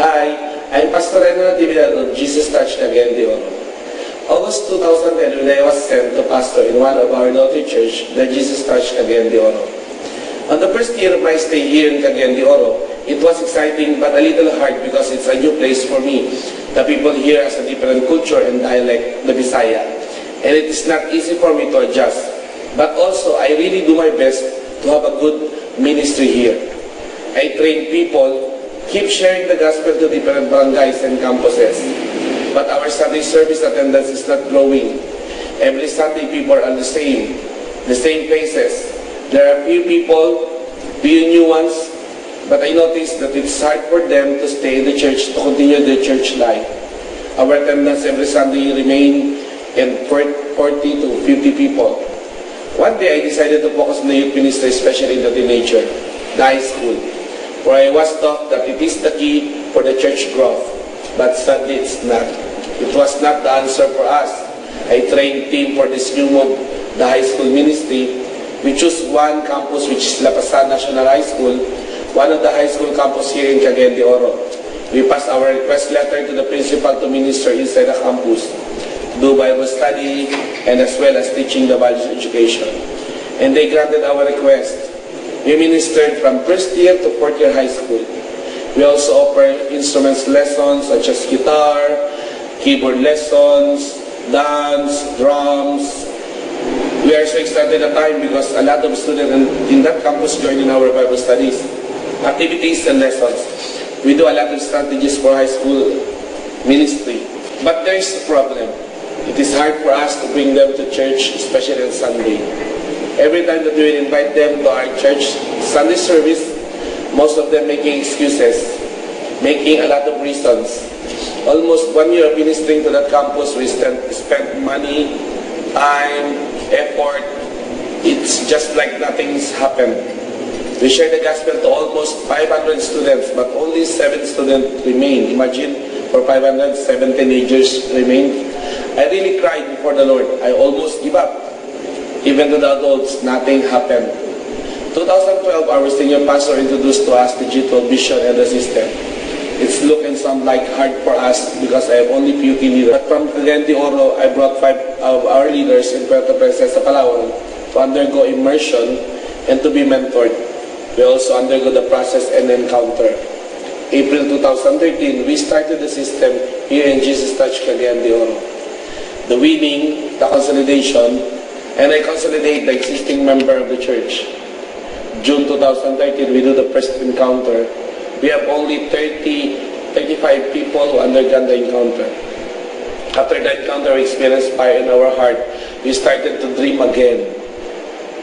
Hi, I'm Pastor Jamaca-Timogan of Jesus Touch CDO. August 2010, when I was sent to pastor in one of our daughter church, the Jesus Touch CDO. On the first year of my stay here in CDO, it was exciting but a little hard because it's a new place for me. The people here has a different culture and dialect, the Bisaya, and it is not easy for me to adjust. But also, I really do my best to have a good ministry here. I train people, keep sharing the gospel to different barangays and campuses. But our Sunday service attendance is not growing. Every Sunday people are the same faces. There are few people, few new ones, but I noticed that it's hard for them to stay in the church, to continue their church life. Our attendance every Sunday remain in 40 to 50 people. One day I decided to focus on the youth ministry, especially in the teenager, the high school, where I was taught that it is the key for the church growth. But sadly, it's not. It was not the answer for us. I trained team for this new move, the high school ministry. We choose one campus, which is La Pasan National High School, one of the high school campus here in Cagayan de Oro. We passed our request letter to the principal to minister inside the campus, do Bible study, and as well as teaching the values of education. And they granted our request. We ministered from first year to fourth year high school. We also offer instruments lessons such as guitar, keyboard lessons, dance, drums. We are so excited at the time because a lot of students in that campus join in our Bible studies, activities and lessons. We do a lot of strategies for high school ministry. But there is a problem. It is hard for us to bring them to church, especially on Sunday. Every time that we invite them to our church Sunday service, most of them making excuses, making a lot of reasons. Almost 1 year of ministering to that campus, we spent money, time, effort. It's just like nothing's happened. We share the gospel to almost 500 students, but only 7 students remain. Imagine, for 507 teenagers remain. I really cried before the Lord. I almost give up. Even to the adults, nothing happened. 2012, our senior pastor introduced to us the G12 vision and the system. It's look and sound like hard for us because I have only few key leaders. But from Cagayan de Oro, I brought 5 of our leaders in Puerto Princesa, Palawan to undergo immersion and to be mentored. We also undergo the process and encounter. April 2013, we started the system here in Jesus Touch Cagayan de Oro. The winning, the consolidation, and I consolidate the existing member of the church. June 2013, we do the first encounter. We have only 35 people who undergone the encounter. After the encounter, we experienced fire in our heart. We started to dream again.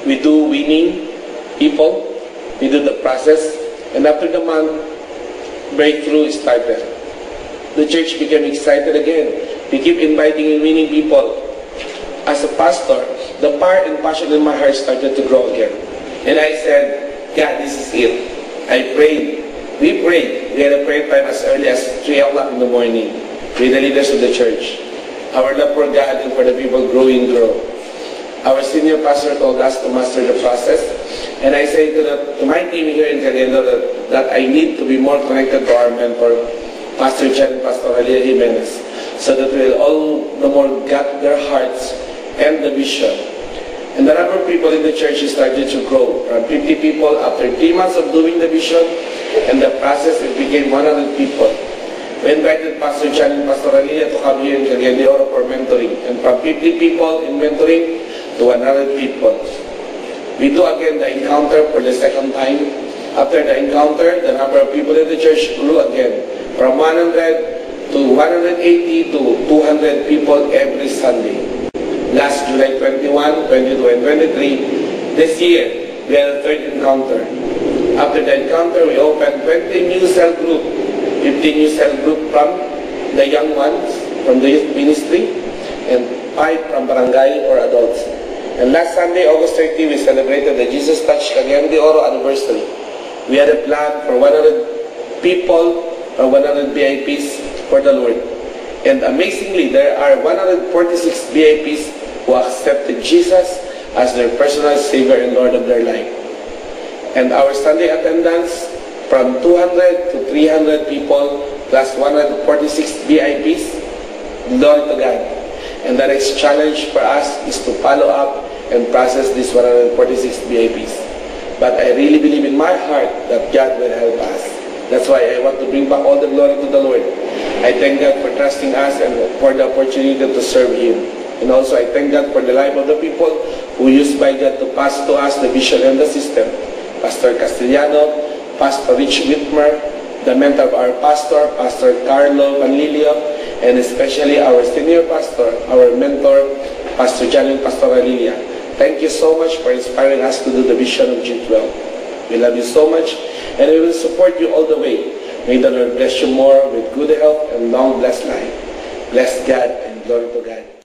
We do winning people. We do the process. And after the month, breakthrough started. The church became excited again. We keep inviting and winning people. As a pastor, the fire and passion in my heart started to grow again. And I said, God, this is it. I prayed. We prayed. We had a prayer time as early as 3 o'clock in the morning with the leaders of the church. Our love for God and for the people grow. Our senior pastor told us to master the process. And I say to my team here in Cagayan that I need to be more connected to our mentor, Pastor Jan and Pastor Alia Jimenez, so that we'll all the more get their hearts and the vision. And the number of people in the church started to grow. From 50 people after 3 months of doing the vision, and the process, it became 100 people. We invited Pastor Jan and Pastor Alia to come here in Cagayan de Oro for mentoring. And from 50 people in mentoring to 100 people. We do again the encounter for the second time. After the encounter, the number of people in the church grew again. From 100 to 180 to 200 people every Sunday. Last July 21, 22, and 23, this year, we had a third encounter. After the encounter, we opened 20 new cell group, 15 new cell group from the young ones, from the youth ministry, and 5 from barangay or adults. And last Sunday, August 30, we celebrated the Jesus Touch Cagayan de Oro anniversary. We had a plan for 100 people or 100 VIPs for the Lord. And amazingly, there are 146 VIPs who accepted Jesus as their personal Savior and Lord of their life. And our Sunday attendance from 200 to 300 people plus 146 VIPs. Glory to God. And the next challenge for us is to follow up and process these 146 VIPs. But I really believe in my heart that God will help us. That's why I want to bring back all the glory to the Lord. I thank God for trusting us and for the opportunity to serve Him. And also I thank God for the life of the people who used by God to pass to us the vision and the system. Pastor Castellano, Pastor Rich Whitmer, the mentor of our pastor, Pastor Carlo Panlilio, and especially our senior pastor, our mentor, Pastor John and Pastor Lilia. Thank you so much for inspiring us to do the vision of G12. We love you so much, and we will support you all the way. May the Lord bless you more with good health and long blessed life. Bless God and glory to God.